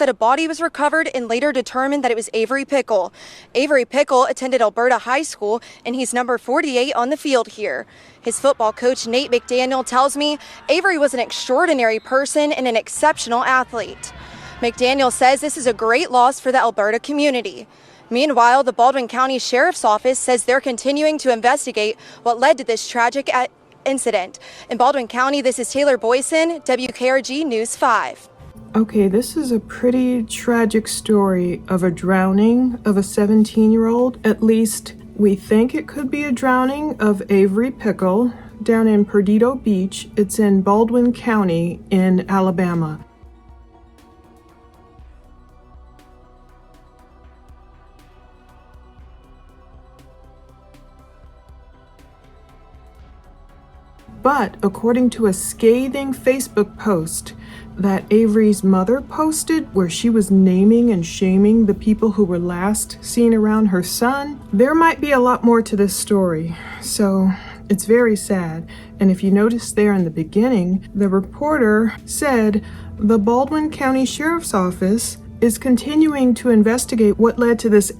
that a body was recovered and later determined that it was Avery Pickle. Avery Pickle attended Elberta High School, and he's number 48 on the field here. His football coach, Nate McDaniel, tells me Avery was an extraordinary person and an exceptional athlete. McDaniel says this is a great loss for the Elberta community. Meanwhile, the Baldwin County Sheriff's Office says they're continuing to investigate what led to this tragic incident. In Baldwin County, this is Taylor Boyson, WKRG News 5. Okay, this is a pretty tragic story of a drowning of a 17-year-old. At least we think it could be a drowning of Avery Pickle down in Perdido Beach. It's in Baldwin County in Alabama. But according to a scathing Facebook post that Avery's mother posted where she was naming and shaming the people who were last seen around her son, there might be a lot more to this story. So it's very sad. And if you notice there in the beginning, the reporter said the Baldwin County Sheriff's Office is continuing to investigate what led to this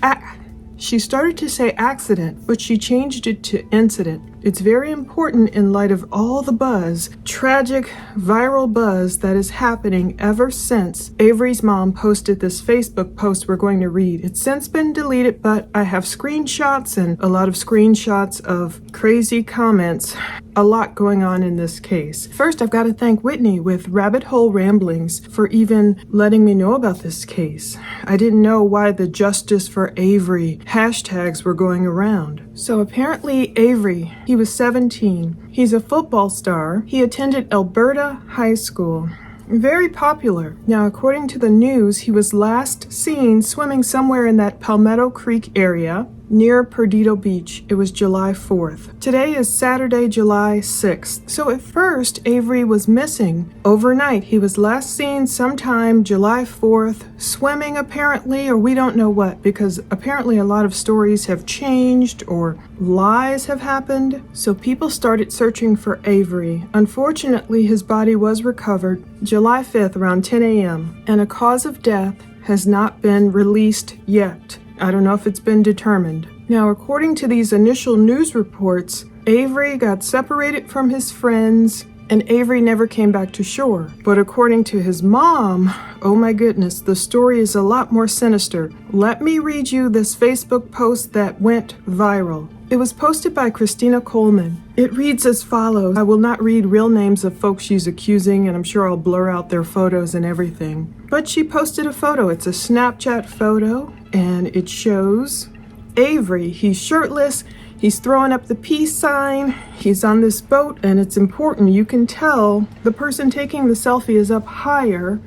She started to say accident, but she changed it to incident. It's very important in light of all the buzz, tragic viral buzz that is happening ever since Avery's mom posted this Facebook post we're going to read. It's since been deleted, but I have screenshots and a lot of screenshots of crazy comments. A lot going on in this case. First, I've got to thank Whitney with Rabbit Hole Ramblings for even letting me know about this case. I didn't know why the Justice for Avery hashtags were going around. So apparently Avery, he was 17. He's a football star. He attended Elberta High School. Very popular. Now, according to the news, he was last seen swimming somewhere in that Palmetto Creek area near Perdido Beach. It was July 4th. Today is Saturday, July 6th. So at first, Avery was missing. Overnight, he was last seen sometime July 4th, swimming apparently, or we don't know what, because apparently a lot of stories have changed or lies have happened. So people started searching for Avery. Unfortunately, his body was recovered July 5th around 10 a.m. and a cause of death has not been released yet. I don't know if it's been determined. Now, according to these initial news reports, Avery got separated from his friends and Avery never came back to shore. But according to his mom, oh my goodness, the story is a lot more sinister. Let me read you this Facebook post that went viral. It was posted by Christina Coleman. It reads as follows. I will not read real names of folks she's accusing, and I'm sure I'll blur out their photos and everything. But she posted a photo. It's a Snapchat photo, and it shows Avery. He's shirtless. He's throwing up the peace sign. He's on this boat, and it's important. You can tell the person taking the selfie is up higher,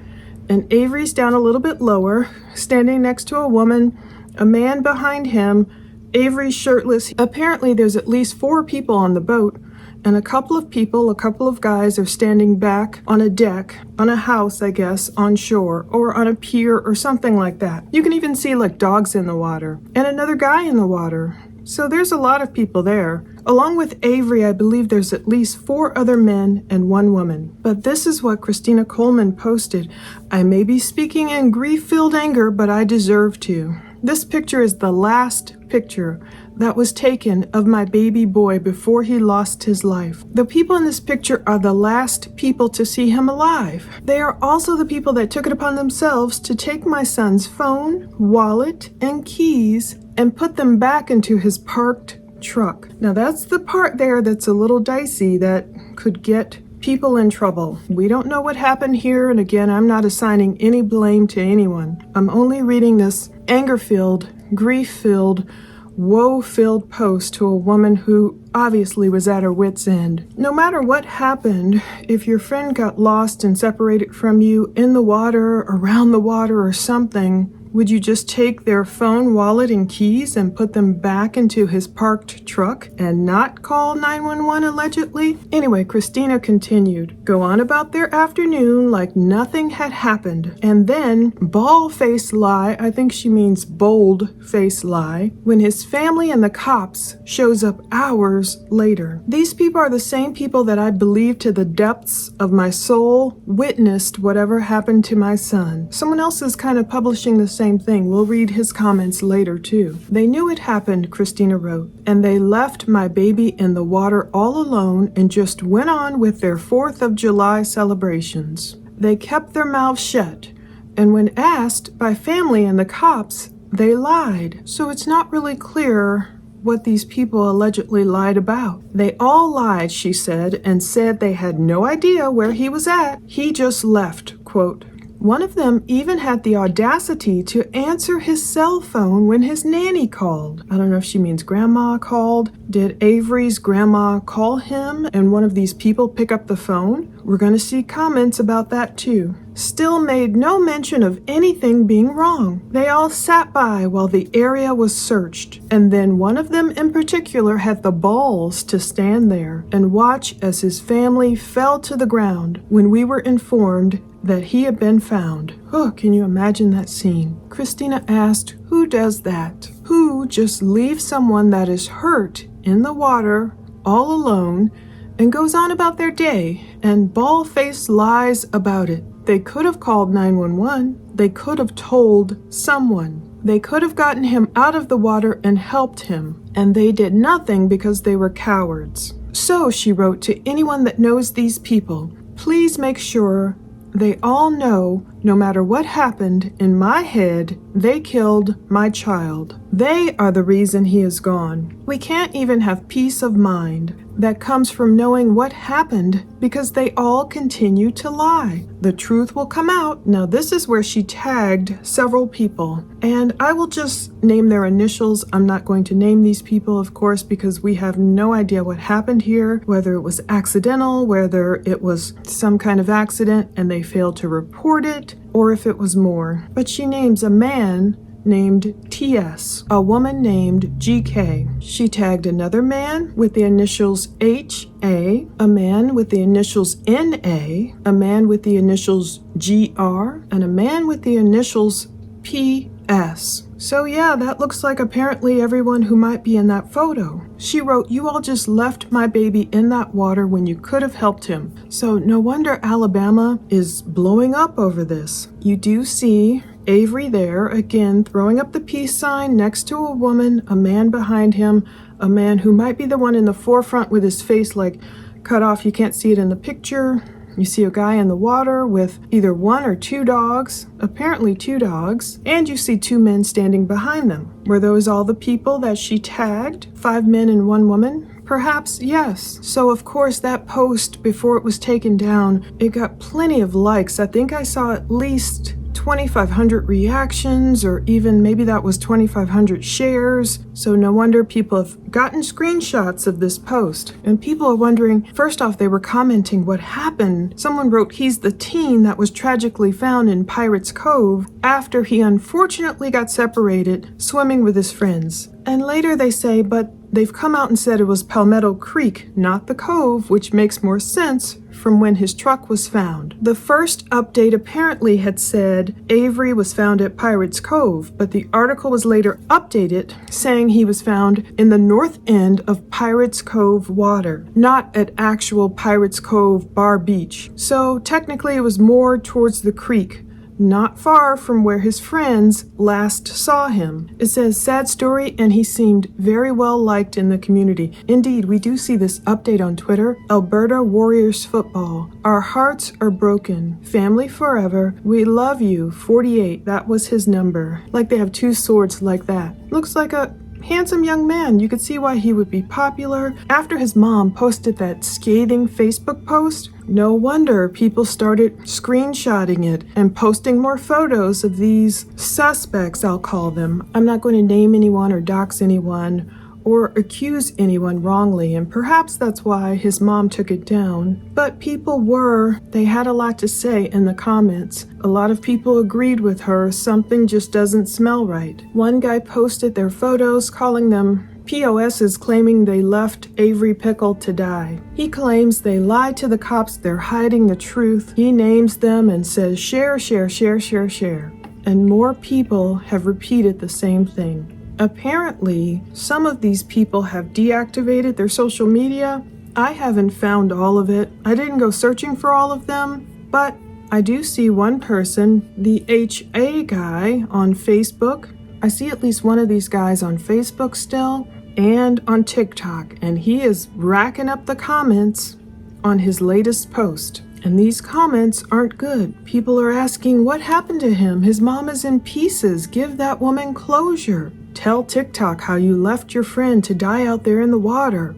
and Avery's down a little bit lower, standing next to a woman, a man behind him. Avery's shirtless. Apparently there's at least 4 people on the boat, and a couple of guys are standing back on a deck, on a house, I guess, on shore, or on a pier or something like that. You can even see like dogs in the water, and another guy in the water. So there's a lot of people there. Along with Avery, I believe there's at least 4 other men and 1 woman. But this is what Christina Coleman posted. I may be speaking in grief-filled anger, but I deserve to. This picture is the last picture that was taken of my baby boy before he lost his life. The people in this picture are the last people to see him alive. They are also the people that took it upon themselves to take my son's phone, wallet, and keys and put them back into his parked truck. Now that's the part there that's a little dicey that could get people in trouble. We don't know what happened here, and again, I'm not assigning any blame to anyone. I'm only reading this anger-filled, grief-filled, woe-filled post to a woman who obviously was at her wit's end. No matter what happened, if your friend got lost and separated from you in the water, around the water, or something, Would you just take their phone, wallet, and keys and put them back into his parked truck and not call 911 allegedly? Anyway, Christina continued, go on about their afternoon like nothing had happened. And then, bald-faced lie, I think she means bold-faced lie, when his family and the cops shows up hours later. These people are the same people that I believe to the depths of my soul witnessed whatever happened to my son. Someone else is kind of publishing the same thing. We'll read his comments later too. They knew it happened, Christina wrote, and they left my baby in the water all alone and just went on with their 4th of July celebrations. They kept their mouths shut, and when asked by family and the cops, they lied. So it's not really clear what these people allegedly lied about. They all lied, she said, and said they had no idea where he was at. He just left, quote. One of them even had the audacity to answer his cell phone when his nanny called. I don't know if she means grandma called. Did Avery's grandma call him and one of these people pick up the phone? We're going to see comments about that too. Still made no mention of anything being wrong. They all sat by while the area was searched, and then one of them in particular had the balls to stand there and watch as his family fell to the ground when we were informed that he had been found. Oh, can you imagine that scene? Christina asked, who does that? Who just leaves someone that is hurt in the water all alone and goes on about their day and bald-faced lies about it? They could have called 911. They could have told someone. They could have gotten him out of the water and helped him. And they did nothing because they were cowards. So she wrote to anyone that knows these people, please make sure they all know, no matter what happened, in my head, they killed my child. They are the reason he is gone. We can't even have peace of mind that comes from knowing what happened because they all continue to lie. The truth will come out. Now, this is where she tagged several people, and I will just name their initials. I'm not going to name these people, of course, because we have no idea what happened here, whether it was accidental, whether it was some kind of accident and they failed to report it, or if it was more. But she names a man named T.S., a woman named G.K. She tagged another man with the initials H.A., a man with the initials N.A., a man with the initials G.R., and a man with the initials P.S. So yeah, that looks like apparently everyone who might be in that photo. She wrote, you all just left my baby in that water when you could have helped him. So no wonder Alabama is blowing up over this. You do see Avery there, again, throwing up the peace sign next to a woman, a man behind him, a man who might be the one in the forefront with his face like cut off. You can't see it in the picture. You see a guy in the water with either one or two dogs, apparently two dogs, and you see two men standing behind them. Were those all the people that she tagged? 5 men and 1 woman? Perhaps, yes. So of course that post, before it was taken down, it got plenty of likes. I think I saw at least 2,500 reactions, or even maybe that was 2,500 shares. So no wonder people have gotten screenshots of this post. And people are wondering, first off, they were commenting what happened. Someone wrote, he's the teen that was tragically found in Pirates Cove after he unfortunately got separated swimming with his friends. And later they say, but they've come out and said it was Palmetto Creek, not the Cove, which makes more sense from when his truck was found. The first update apparently had said Avery was found at Pirates Cove, but the article was later updated saying he was found in the north end of Pirates Cove water, not at actual Pirates Cove Bar Beach. So technically it was more towards the creek, not far from where his friends last saw him. It says, sad story, and he seemed very well liked in the community. Indeed, we do see this update on Twitter. Elberta Warriors football. Our hearts are broken. Family forever. We love you. 48. That was his number. Like they have two swords like that. Looks like a handsome young man. You could see why he would be popular. After his mom posted that scathing Facebook post, no wonder people started screenshotting it and posting more photos of these suspects, I'll call them. I'm not going to name anyone or dox anyone or accuse anyone wrongly, and perhaps that's why his mom took it down. But they had a lot to say in the comments. A lot of people agreed with her. Something just doesn't smell right. One guy posted their photos, calling them POSs, claiming they left Avery Pickle to die. He claims they lied to the cops, they're hiding the truth. He names them and says, share, share, share, share, share. And more people have repeated the same thing. Apparently, some of these people have deactivated their social media. I haven't found all of it. I didn't go searching for all of them, but I do see one person, the HA guy on Facebook. I see at least one of these guys on Facebook still and on TikTok, and he is racking up the comments on his latest post. And these comments aren't good. People are asking, what happened to him? His mom is in pieces. Give that woman closure. Tell TikTok how you left your friend to die out there in the water.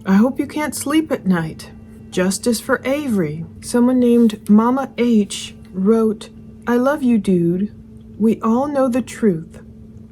I hope you can't sleep at night. Justice for Avery. Someone named Mama H wrote, I love you, dude. We all know the truth.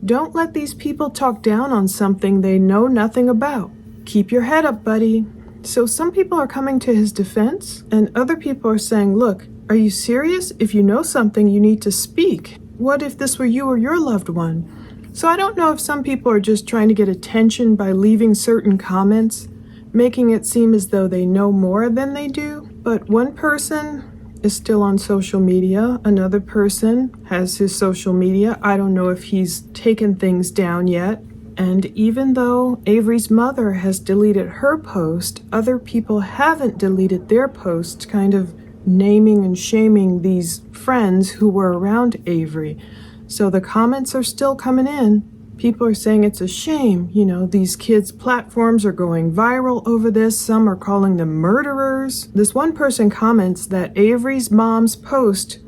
Don't let these people talk down on something they know nothing about. Keep your head up, buddy. So some people are coming to his defense, and other people are saying, look, are you serious? If you know something, you need to speak. What if this were you or your loved one? So I don't know if some people are just trying to get attention by leaving certain comments, making it seem as though they know more than they do. But one person is still on social media. Another person has his social media. I don't know if he's taken things down yet. And even though Avery's mother has deleted her post, other people haven't deleted their post, kind of naming and shaming these friends who were around Avery. So the comments are still coming in. People are saying it's a shame. You know, these kids' platforms are going viral over this. Some are calling them murderers. This one person comments that Avery's mom's post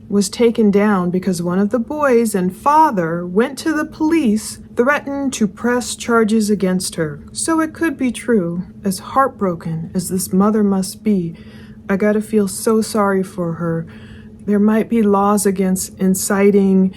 was taken down because one of the boys and father went to the police, threatened to press charges against her. So it could be true. As heartbroken as this mother must be, I gotta feel so sorry for her. There might be laws against inciting,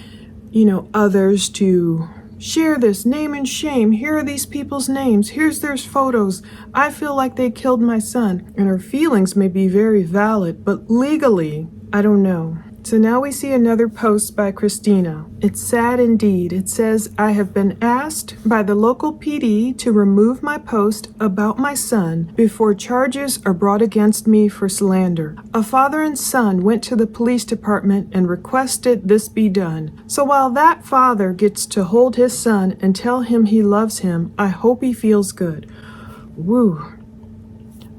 others to share this, name and shame. Here are these people's names. Here's their photos. I feel like they killed my son. And her feelings may be very valid, but legally, I don't know. So now we see another post by Christina. It's sad indeed. It says, I have been asked by the local PD to remove my post about my son before charges are brought against me for slander. A father and son went to the police department and requested this be done. So while that father gets to hold his son and tell him he loves him, I hope he feels good. Woo.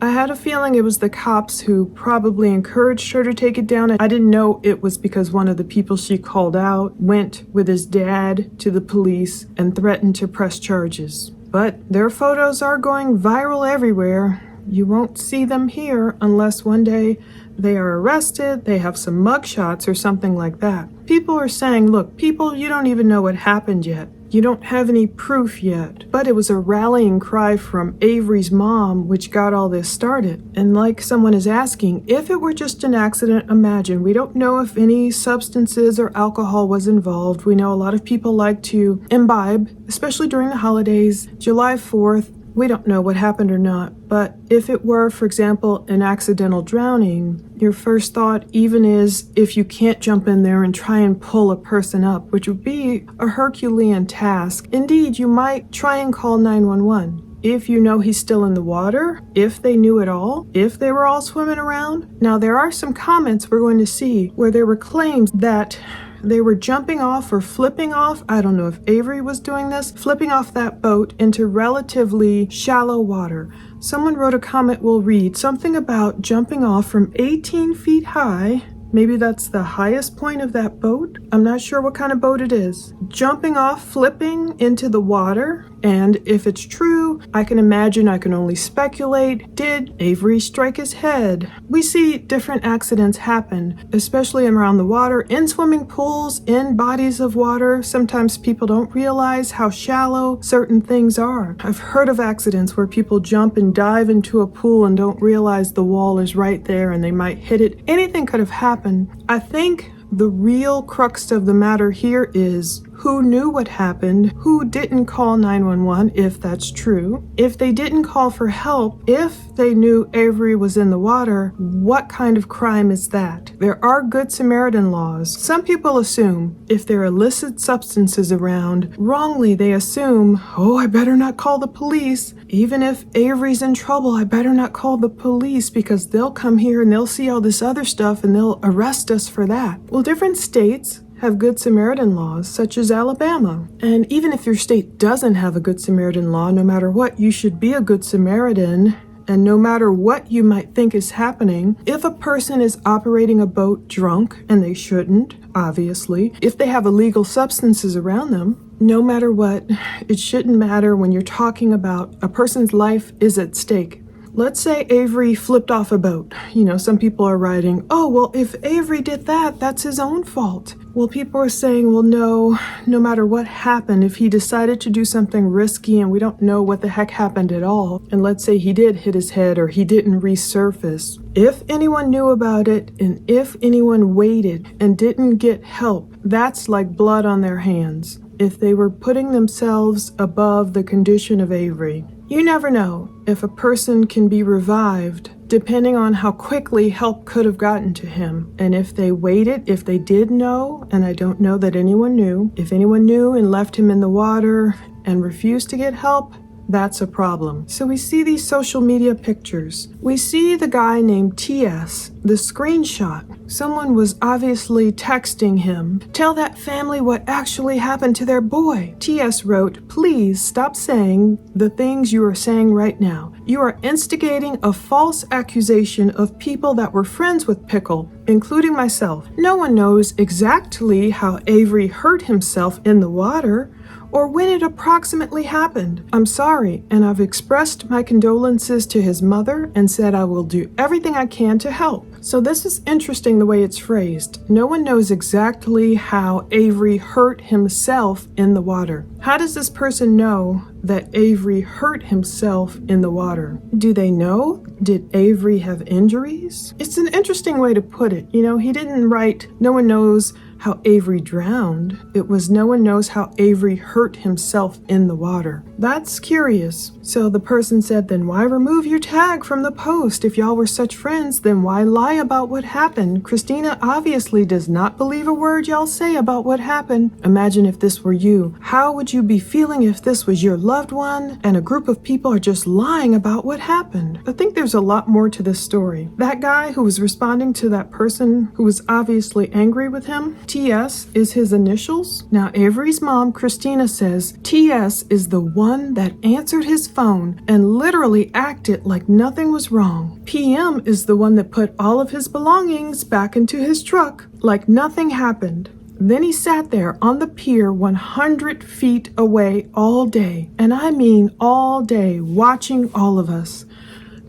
I had a feeling it was the cops who probably encouraged her to take it down. I didn't know it was because one of the people she called out went with his dad to the police and threatened to press charges. But their photos are going viral everywhere. You won't see them here unless one day they are arrested, they have some mugshots or something like that. People are saying, look, people, you don't even know what happened yet. You don't have any proof yet. But it was a rallying cry from Avery's mom which got all this started. And like someone is asking, if it were just an accident, imagine. We don't know if any substances or alcohol was involved. We know a lot of people like to imbibe, especially during the holidays. July 4th, we don't know what happened or not. But if it were, for example, an accidental drowning, your first thought even is if you can't jump in there and try and pull a person up, which would be a Herculean task. Indeed, you might try and call 911. If you know he's still in the water, if they knew it all, if they were all swimming around. Now, there are some comments we're going to see where there were claims that they were jumping off or flipping off. I don't know if Avery was doing this, flipping off that boat into relatively shallow water. Someone wrote a comment we'll read, something about jumping off from 18 feet high. Maybe that's the highest point of that boat. I'm not sure what kind of boat it is. Jumping off, flipping into the water. And if it's true, I can imagine, I can only speculate, did Avery strike his head? We see different accidents happen, especially around the water, in swimming pools, in bodies of water. Sometimes people don't realize how shallow certain things are. I've heard of accidents where people jump and dive into a pool and don't realize the wall is right there and they might hit it. Anything could have happened. I think The real crux of the matter here is who knew what happened, who didn't call 911 if that's true. If they didn't call for help, if they knew Avery was in the water, what kind of crime is that? There are Good Samaritan laws. Some people assume if there are illicit substances around, wrongly they assume, oh, I better not call the police. Even if Avery's in trouble, I better not call the police because they'll come here and they'll see all this other stuff and they'll arrest us for that. Well, different states have Good Samaritan laws, such as Alabama. And even if your state doesn't have a Good Samaritan law, no matter what, you should be a Good Samaritan. And no matter what you might think is happening, if a person is operating a boat drunk, and they shouldn't, obviously, if they have illegal substances around them, no matter what, it shouldn't matter when you're talking about a person's life is at stake. Let's say Avery flipped off a boat. You know, some people are writing, oh, well, if Avery did that, that's his own fault. Well, people are saying, well, no matter what happened, if he decided to do something risky and we don't know what the heck happened at all, and let's say he did hit his head or he didn't resurface, if anyone knew about it and if anyone waited and didn't get help, that's like blood on their hands. If they were putting themselves above the condition of Avery. You never know if a person can be revived depending on how quickly help could have gotten to him. And if they waited, if they did know, and I don't know that anyone knew, if anyone knew and left him in the water and refused to get help, that's a problem. So we see these social media pictures. We see the guy named TS, the screenshot. Someone was obviously texting him. Tell that family what actually happened to their boy. TS wrote, please stop saying the things you are saying right now. You are instigating a false accusation of people that were friends with Pickle, including myself. No one knows exactly how Avery hurt himself in the water or when it approximately happened. I'm sorry, and I've expressed my condolences to his mother and said I will do everything I can to help. So this is interesting the way it's phrased. No one knows exactly how Avery hurt himself in the water. How does this person know that Avery hurt himself in the water? Do they know? Did Avery have injuries? It's an interesting way to put it. You know, he didn't write, no one knows how Avery drowned. It was no one knows how Avery hurt himself in the water. That's curious. So the person said, then why remove your tag from the post? If y'all were such friends, then why lie about what happened? Christina obviously does not believe a word y'all say about what happened. Imagine if this were you. How would you be feeling if this was your loved one and a group of people are just lying about what happened? I think there's a lot more to this story. That guy who was responding to that person who was obviously angry with him, TS is his initials. Now Avery's mom, Christina, says TS is the one that answered his phone and literally acted like nothing was wrong. PM is the one that put all of his belongings back into his truck like nothing happened. Then he sat there on the pier 100 feet away all day, and I mean all day, watching all of us.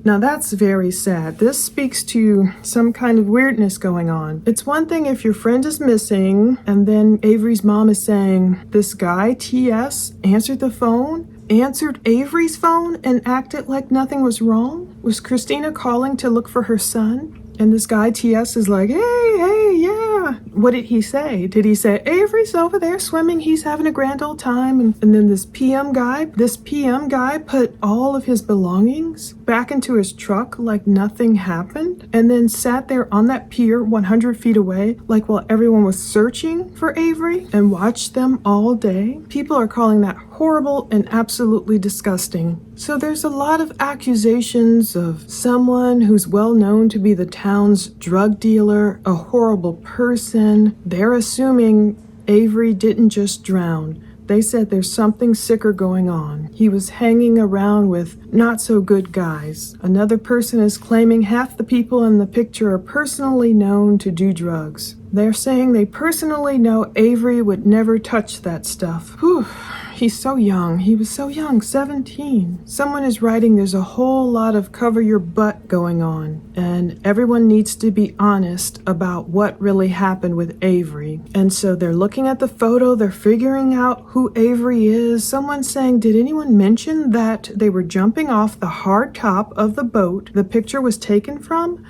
Now that's very sad. This speaks to some kind of weirdness going on. It's one thing if your friend is missing and then Avery's mom is saying, this guy, TS, answered the phone, answered Avery's phone and acted like nothing was wrong? Was Christina calling to look for her son? And this guy, TS, is like, hey, yeah. What did he say? Did he say, Avery's over there swimming, he's having a grand old time? And then this PM guy put all of his belongings back into his truck like nothing happened? And then sat there on that pier 100 feet away, like while everyone was searching for Avery, and watched them all day? People are calling that horrible and absolutely disgusting. So there's a lot of accusations of someone who's well known to be the town's drug dealer, a horrible person. They're assuming Avery didn't just drown. They said there's something sicker going on. He was hanging around with not so good guys. Another person is claiming half the people in the picture are personally known to do drugs. They're saying they personally know Avery would never touch that stuff. Whew. He's so young. He was so young, 17. Someone is writing there's a whole lot of cover your butt going on, and everyone needs to be honest about what really happened with Avery. And so they're looking at the photo, they're figuring out who Avery is. Someone's saying, did anyone mention that they were jumping off the hard top of the boat the picture was taken from?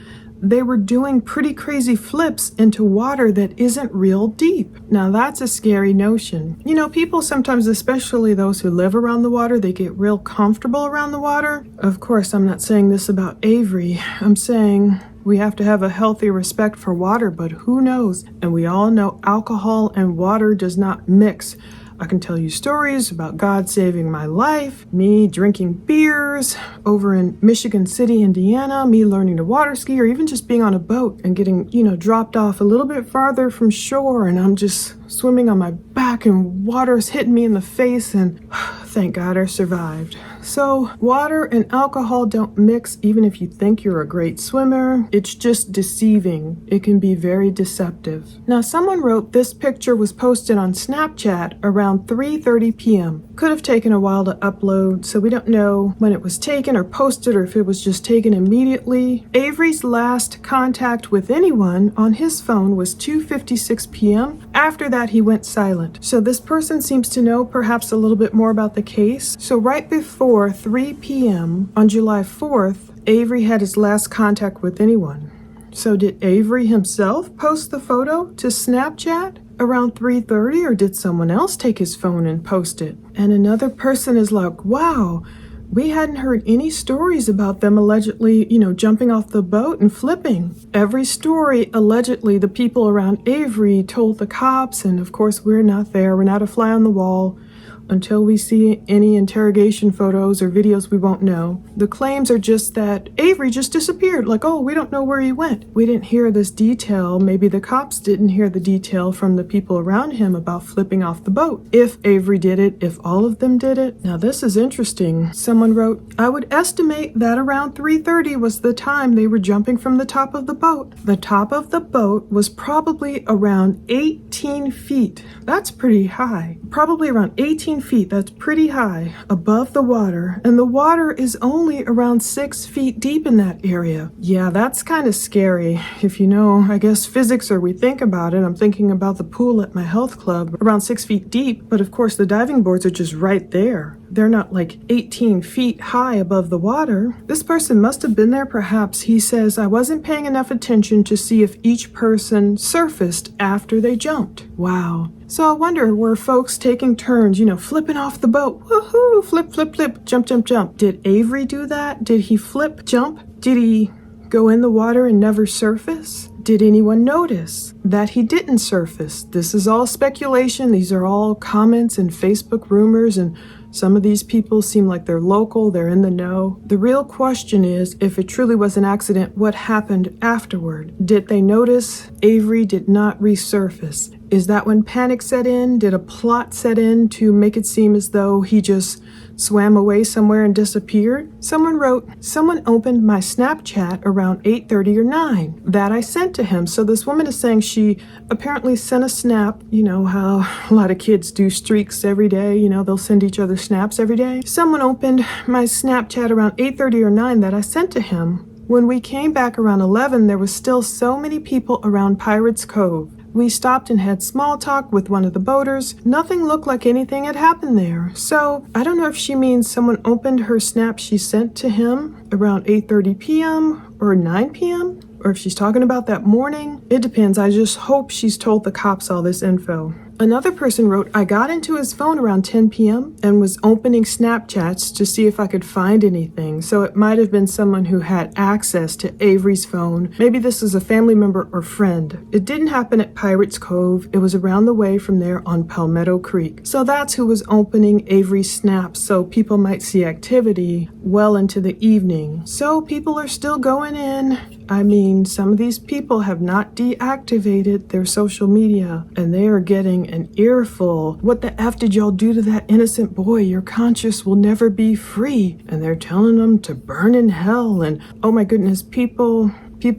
they were doing pretty crazy flips into water that isn't real deep. Now that's a scary notion. You know, people sometimes, especially those who live around the water, they get real comfortable around the water. Of course, I'm not saying this about Avery. I'm saying we have to have a healthy respect for water, but who knows? And we all know alcohol and water does not mix. I can tell you stories about God saving my life, me drinking beers over in Michigan City, Indiana, me learning to water ski, or even just being on a boat and getting, dropped off a little bit farther from shore, and I'm just swimming on my back and water's hitting me in the face, and thank God I survived. So water and alcohol don't mix even if you think you're a great swimmer. It's just deceiving. It can be very deceptive. Now someone wrote this picture was posted on Snapchat around 3:30 p.m. Could have taken a while to upload, so we don't know when it was taken or posted or if it was just taken immediately. Avery's last contact with anyone on his phone was 2:56 p.m. After that he went silent. So this person seems to know perhaps a little bit more about the case. So right before 3 p.m. on July 4th, Avery had his last contact with anyone. So did Avery himself post the photo to Snapchat around 3:30, or did someone else take his phone and post it? And another person is like, wow, we hadn't heard any stories about them allegedly, jumping off the boat and flipping. Every story, allegedly, the people around Avery told the cops, and of course we're not there. We're not a fly on the wall. Until we see any interrogation photos or videos, we won't know. The claims are just that Avery just disappeared. Like, oh, we don't know where he went. We didn't hear this detail. Maybe the cops didn't hear the detail from the people around him about flipping off the boat. If Avery did it, if all of them did it. Now this is interesting. Someone wrote, I would estimate that around 3:30 was the time they were jumping from the top of the boat. The top of the boat was probably around 18 feet. That's pretty high. Probably around 18 feet, that's pretty high above the water, and the water is only around 6 feet deep in that area. Yeah, that's kind of scary. If you know, I guess physics, or we think about it, I'm thinking about the pool at my health club, around 6 feet deep, but of course the diving boards are just right there. They're not like 18 feet high above the water. This person must have been there perhaps. He says, I wasn't paying enough attention to see if each person surfaced after they jumped. Wow. So I wonder, were folks taking turns, flipping off the boat? Woohoo! Flip, flip, flip, jump, jump, jump. Did Avery do that? Did he flip, jump? Did he go in the water and never surface? Did anyone notice that he didn't surface? This is all speculation. These are all comments and Facebook rumors, and some of these people seem like they're local, they're in the know. The real question is, if it truly was an accident, what happened afterward? Did they notice Avery did not resurface? Is that when panic set in? Did a plot set in to make it seem as though he just swam away somewhere and disappeared? Someone wrote, someone opened my Snapchat around 8:30 or 9 that I sent to him. So this woman is saying she apparently sent a snap. You know how a lot of kids do streaks every day, they'll send each other snaps every day. Someone opened my Snapchat around 8:30 or 9 that I sent to him. When we came back around 11, there was still so many people around Pirates Cove. We stopped and had small talk with one of the boaters. Nothing looked like anything had happened there. So I don't know if she means someone opened her snap she sent to him around 8:30 p.m. or 9 p.m. or if she's talking about that morning. It depends. I just hope she's told the cops all this info. Another person wrote, I got into his phone around 10 p.m. and was opening Snapchats to see if I could find anything. So it might have been someone who had access to Avery's phone. Maybe this is a family member or friend. It didn't happen at Pirates Cove. It was around the way from there on Palmetto Creek. So that's who was opening Avery's snaps, so people might see activity well into the evening. So people are still going in. I mean, some of these people have not deactivated their social media, and they are getting an earful. What the F did y'all do to that innocent boy? Your conscience will never be free. And they're telling them to burn in hell. And oh my goodness, people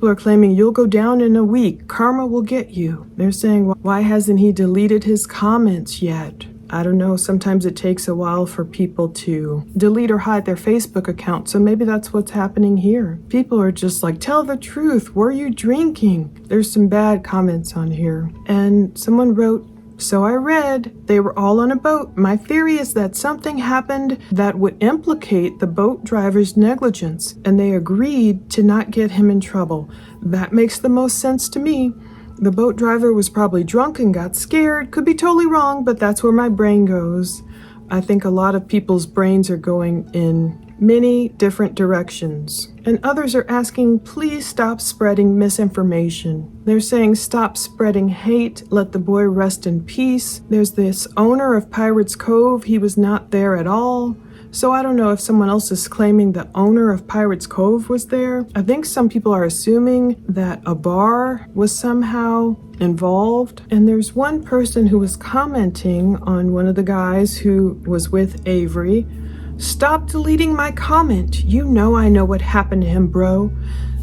are claiming you'll go down in a week. Karma will get you. They're saying, why hasn't he deleted his comments yet? I don't know, sometimes it takes a while for people to delete or hide their Facebook account, so maybe that's what's happening here. People are just like, tell the truth, were you drinking? There's some bad comments on here. And someone wrote, So I read they were all on a boat. My theory is that something happened that would implicate the boat driver's negligence, and they agreed to not get him in trouble. That makes the most sense to me. The boat driver was probably drunk and got scared. Could be totally wrong, but that's where my brain goes. I think a lot of people's brains are going in many different directions. And others are asking, please stop spreading misinformation. They're saying, stop spreading hate, let the boy rest in peace. There's this owner of Pirates Cove, he was not there at all. So I don't know if someone else is claiming the owner of Pirates Cove was there. I think some people are assuming that a bar was somehow involved. And there's one person who was commenting on one of the guys who was with Avery. Stop deleting my comment. You know I know what happened to him, bro.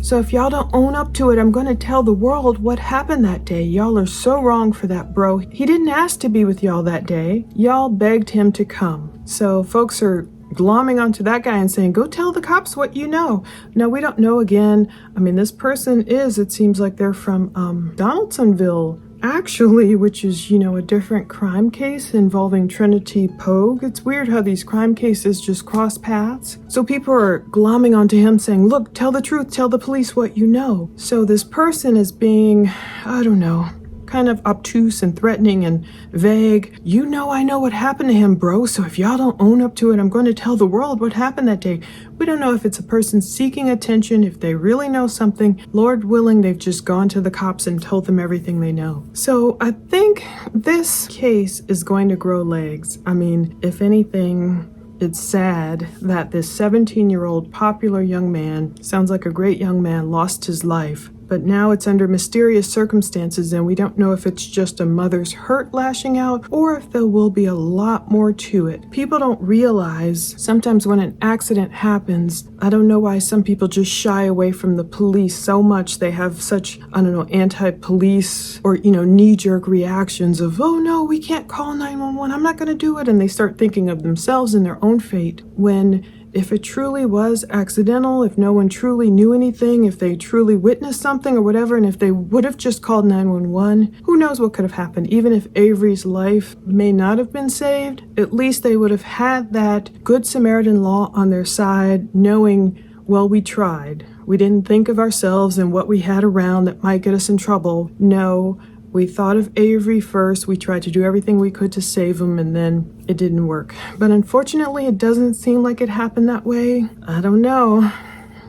So if y'all don't own up to it, I'm going to tell the world what happened that day. Y'all are so wrong for that, bro. He didn't ask to be with y'all that day. Y'all begged him to come. So folks are glomming onto that guy and saying, go tell the cops what you know. No, we don't know again. I mean, this person is, it seems like they're from Donaldsonville, actually, which is, a different crime case involving Trinity Pogue. It's weird how these crime cases just cross paths. So people are glomming onto him saying, look, tell the truth, tell the police what you know. So this person is being, I don't know, kind of obtuse and threatening and vague. You know I know what happened to him, bro, so if y'all don't own up to it, I'm going to tell the world what happened that day. We don't know if it's a person seeking attention, if they really know something. Lord willing, they've just gone to the cops and told them everything they know. So I think this case is going to grow legs. I mean, if anything, it's sad that this 17-year-old popular young man, sounds like a great young man, lost his life. But now it's under mysterious circumstances, and we don't know if it's just a mother's hurt lashing out or if there will be a lot more to it. People don't realize sometimes when an accident happens, I don't know why some people just shy away from the police so much. They have such, anti-police or, knee-jerk reactions of, oh no, we can't call 911, I'm not going to do it. And they start thinking of themselves and their own fate when if it truly was accidental, if no one truly knew anything, if they truly witnessed something or whatever, and if they would have just called 911, who knows what could have happened. Even if Avery's life may not have been saved, at least they would have had that Good Samaritan law on their side, knowing, well, we tried. We didn't think of ourselves and what we had around that might get us in trouble. No, we thought of Avery first. We tried to do everything we could to save him, and then it didn't work. But unfortunately, it doesn't seem like it happened that way. I don't know.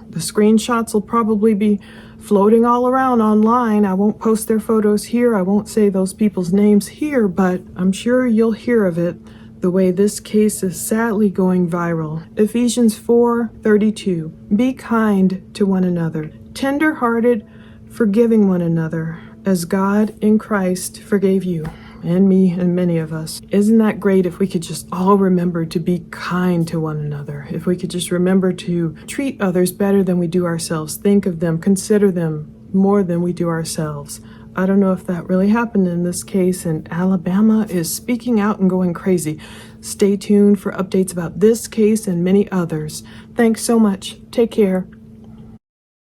The screenshots will probably be floating all around online. I won't post their photos here. I won't say those people's names here, but I'm sure you'll hear of it the way this case is sadly going viral. Ephesians 4:32. Be kind to one another, tender-hearted, forgiving one another, as God in Christ forgave you, and me, and many of us. Isn't that great if we could just all remember to be kind to one another? If we could just remember to treat others better than we do ourselves, think of them, consider them more than we do ourselves. I don't know if that really happened in this case, and Alabama is speaking out and going crazy. Stay tuned for updates about this case and many others. Thanks so much. Take care.